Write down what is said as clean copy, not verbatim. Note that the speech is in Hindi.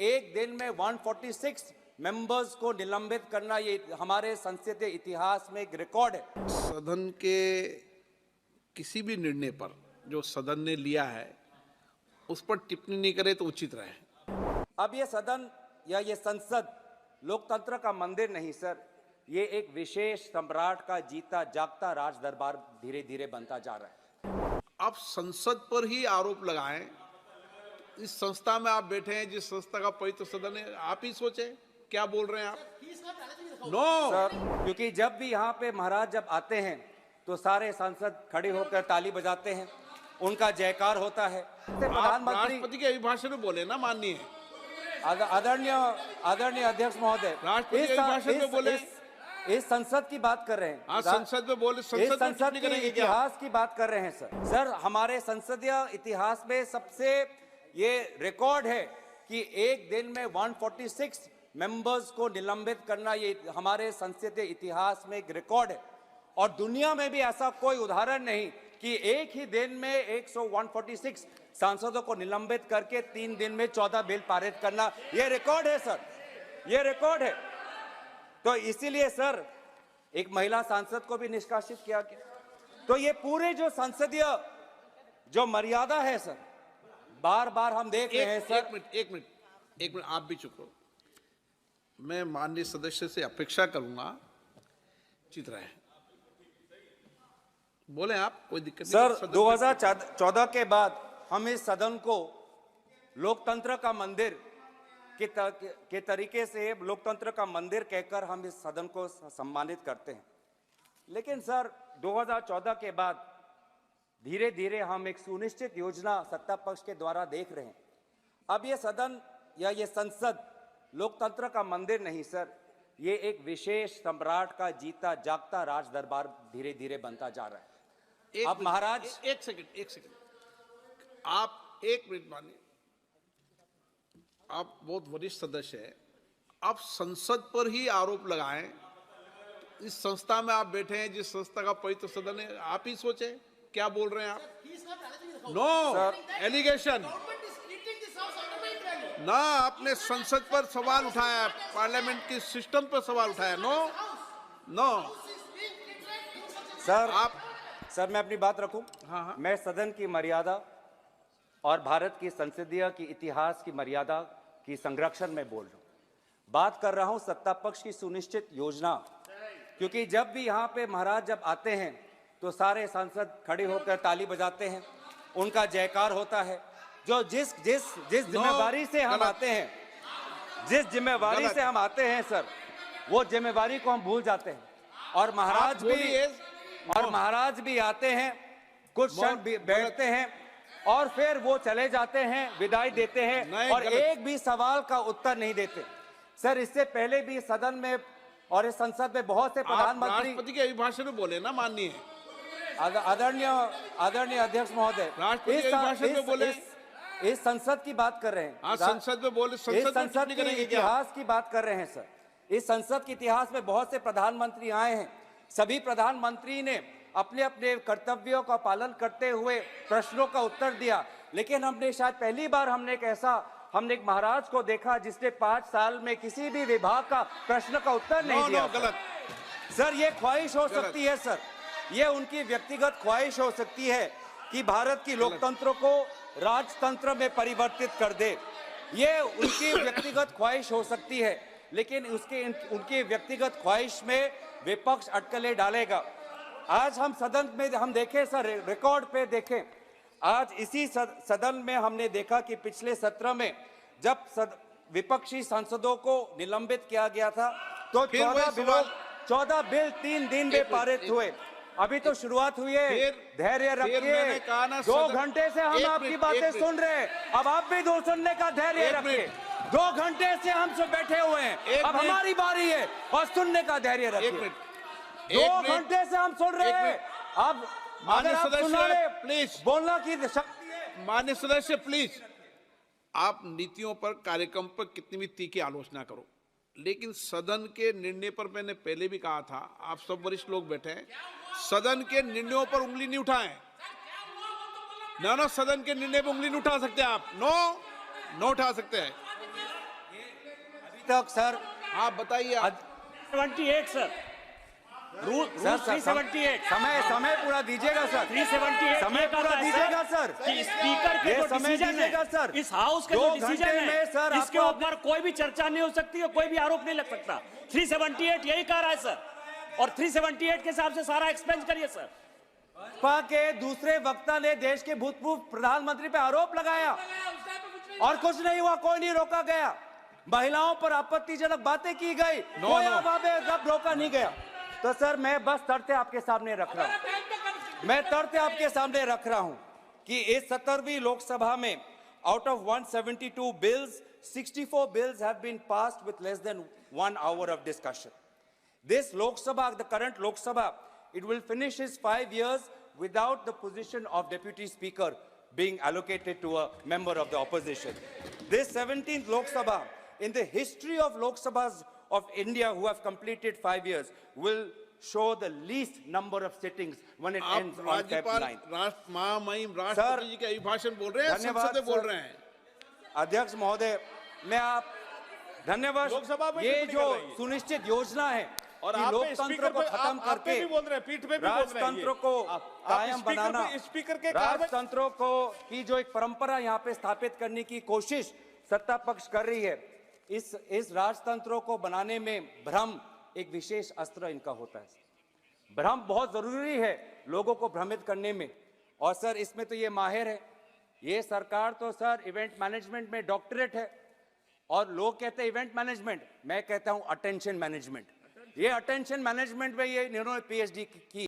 एक दिन में 146 मेंबर्स को निलंबित करना ये हमारे संसदीय इतिहास में एक रिकॉर्ड है। सदन के किसी भी निर्णय पर जो सदन ने लिया है उस पर टिप्पणी नहीं करे तो उचित रहे। अब ये सदन या ये संसद लोकतंत्र का मंदिर नहीं सर, ये एक विशेष सम्राट का जीता जागता राज दरबार धीरे धीरे बनता जा रहा है। आप संसद पर ही आरोप लगाएं, इस संस्था में आप बैठे हैं जिस संस्था का पवित्र सदन है, आप ही सोचें क्या बोल रहे हैं आप। नो सर, क्योंकि जब भी यहाँ पे महाराज जब आते हैं तो सारे सांसद खड़े होकर ताली बजाते हैं, उनका जयकार होता है। प्रधानमंत्री राष्ट्रपति के अभिभाषण में बोले ना, माननीय आदरणीय अध्यक्ष महोदय, राष्ट्रपति के अभिभाषण में बोले। इस संसद की बात कर रहे हैं। हाँ, संसद में बोले, संसद के इतिहास की बात कर रहे हैं सर। सर, हमारे संसदीय इतिहास में सबसे ये रिकॉर्ड है कि एक दिन में 146 मेंबर्स को निलंबित करना ये हमारे संसदीय इतिहास में एक रिकॉर्ड है। और दुनिया में भी ऐसा कोई उदाहरण नहीं कि एक ही दिन में 146 सांसदों को निलंबित करके 3 दिन में 14 बिल पारित करना, ये रिकॉर्ड है सर, ये रिकॉर्ड है। तो इसीलिए सर एक महिला सांसद को भी निष्कासित किया गया। तो ये पूरे जो संसदीय जो मर्यादा है सर, बार बार हम देख रहे हैं सर। एक मिनट आप भी चुप रहो। मैं माननीय सदस्य से अपेक्षा करूंगा चित रहे, बोले आप, कोई दिक्कत नहीं। सर 2014 के बाद हम इस सदन को लोकतंत्र का मंदिर के तरीके से लोकतंत्र का मंदिर कहकर हम इस सदन को सम्मानित करते हैं। लेकिन सर 2014 के बाद धीरे धीरे हम एक सुनिश्चित योजना सत्ता पक्ष के द्वारा देख रहे हैं। अब ये सदन या ये संसद लोकतंत्र का मंदिर नहीं सर, ये एक विशेष सम्राट का जीता जागता राज दरबार धीरे धीरे बनता जा रहा है। अब महाराज एक सेकंड आप 1 मिनट मानिए, आप बहुत वरिष्ठ सदस्य हैं, आप संसद पर ही आरोप लगाएं, इस संस्था में आप बैठे हैं जिस संस्था का पवित्र सदन है, आप ही सोचें क्या बोल रहे हैं आप। नो एलिगेशन ना, आपने संसद पर सवाल उठाया, पार्लियामेंट की सिस्टम पर सवाल उठाया। नो सर मैं अपनी बात रखूं। हाँ। मैं सदन की मर्यादा और भारत की संसदीय की इतिहास की मर्यादा की संरक्षण में बोल रहा हूं। बात कर रहा हूं सत्ता पक्ष की सुनिश्चित योजना, क्योंकि जब भी यहाँ पे महाराज जब आते हैं तो सारे सांसद खड़े होकर ताली बजाते हैं, उनका जयकार होता है। जो जिस जिम्मेवारी से हम आते हैं, जिस जिम्मेवारी से हम आते हैं सर, वो जिम्मेवारी को हम भूल जाते हैं। और महाराज भी आते हैं, कुछ क्षण बैठते हैं और फिर वो चले जाते हैं, विदाई देते हैं और एक भी सवाल का उत्तर नहीं देते। सर इससे पहले भी सदन में और इस संसद में बहुत से प्रधानमंत्री राष्ट्रपति के अभिभाषण में बोले ना, माननीय आदरणीय अध्यक्ष महोदय, राष्ट्रपति के अभिभाषण में बोले। इस संसद की बात कर रहे हैं। हाँ, संसद में बोले, संसद के इतिहास की बात कर रहे हैं सर। इस संसद के इतिहास में बहुत से प्रधानमंत्री आए हैं, सभी प्रधानमंत्री ने अपने अपने कर्तव्यों का पालन करते हुए प्रश्नों का उत्तर दिया। लेकिन हमने शायद पहली बार हमने एक महाराज को देखा जिसने 5 साल में किसी भी विभाग का प्रश्न का उत्तर नहीं दिया। गलत सर, ये ख्वाहिश हो सकती है सर, ये उनकी व्यक्तिगत ख्वाहिश हो सकती है कि भारत की लोकतंत्र को राजतंत्र में परिवर्तित कर दे, ये उनकी व्यक्तिगत ख्वाहिश हो सकती है। लेकिन उनकी व्यक्तिगत ख्वाहिश में विपक्ष अटकलें डालेगा। आज हम सदन में हम देखें सर, रिकॉर्ड पे देखें, आज इसी सदन में हमने देखा कि पिछले सत्र में जब विपक्षी सांसदों को निलंबित किया गया था तो 14 बिल 3 दिन में पारित हुए। अभी तो शुरुआत हुई है, धैर्य रखिए। 2 घंटे से हम आपकी बातें सुन रहे हैं, अब आप भी दूर सुनने का धैर्य रखिए। 2 घंटे से हम सब बैठे हुए हैं, अब हमारी बारी है और सुनने का धैर्य रखिए। 2 घंटे से हम सुन रहे हैं, अब माननीय सदस्य प्लीज, बोलना की शक्ति है। माननीय सदस्य प्लीज, आप नीतियों पर, कार्यक्रम पर कितनी भी तीखी आलोचना करो, लेकिन सदन के निर्णय पर मैंने पहले भी कहा था, आप सब वरिष्ठ लोग बैठे हैं, सदन के निर्णयों पर उंगली नहीं उठाएं। ना सदन के निर्णय पर उंगली नहीं उठा सकते आप, नो उठा सकते हैं। तक सर हाँ बताइए आप। 78 सर, रूल सर 378 समय पूरा दीजिएगा सर। 378 समय पूरा दीजिएगा सर। कि स्पीकर के ये जो समय डिसीजन दीजिएगा है, सर। इस हाउस के 2 जो डिसीजन घंटे में है सर इसके आपको ऊपर कोई भी चर्चा नहीं हो सकती और कोई भी आरोप नहीं लग सकता। 378 यही कह रहा है सर, और 378 के हिसाब से सारा एक्सपेंस करिए सर। भाजपा के दूसरे वक्ता ने देश के भूतपूर्व प्रधानमंत्री पे आरोप लगाया और कुछ नहीं हुआ, कोई नहीं रोका गया। महिलाओं पर आपत्तिजनक बातें की गई, कोई अब रोका नहीं गया। तो सर मैं बस तथ्य आपके सामने रख रहा हूं, मैं तथ्य आपके सामने रख रहा हूं कि इस 17वीं लोकसभा में out of 172 bills 64 bills have been passed with less than 1 hour of discussion. This Lok Sabha, the current Lok Sabha, it will finish its 5 years without the position of Deputy Speaker being allocated to a member of the opposition. This 17th Lok Sabha, in the history of Lok Sabhas of India who have completed 5 years, will show the least number of sittings when it ends आप on Feb राज्यपाल 9th. राष्ट्र महामहिम राष्ट्रपति जी के अभिभाषण बोल रहे हैं, धन्यवाद संसद से बोल सर। रहे हैं। अध्यक्ष महोदय, मैं आप धन्यवाद। लोकसभा में ये टिप्पणी जो कर रही है। सुनिश्चित योजना है और कि आप लोकतंत्र को खत्म आप पे करके भी बोल रहे हैं, पीठ पे भी बोल रहे हैं ये। राजतंत्र को आप कायम स्पीकर बनाना, पे- स्पीकर के कार्रवाई- राजतंत्र को की जो एक परंपरा यहाँ पे स्थापित करने की कोशिश सत्ता पक्ष कर रही है, इस राजतंत्र को बनाने में भ्रम एक विशेष अस्त्र इनका होता है। भ्रम बहुत जरूरी है लोगों को भ्रमित करने में, और सर इसमें तो ये माहिर है। ये सरकार तो सर इवेंट मैनेजमेंट में डॉक्टरेट है, और लोग कहते हैं इवेंट मैनेजमेंट, मैं कहता हूं अटेंशन मैनेजमेंट। ये अटेंशन मैनेजमेंट में ये इन्होंने पीएचडी की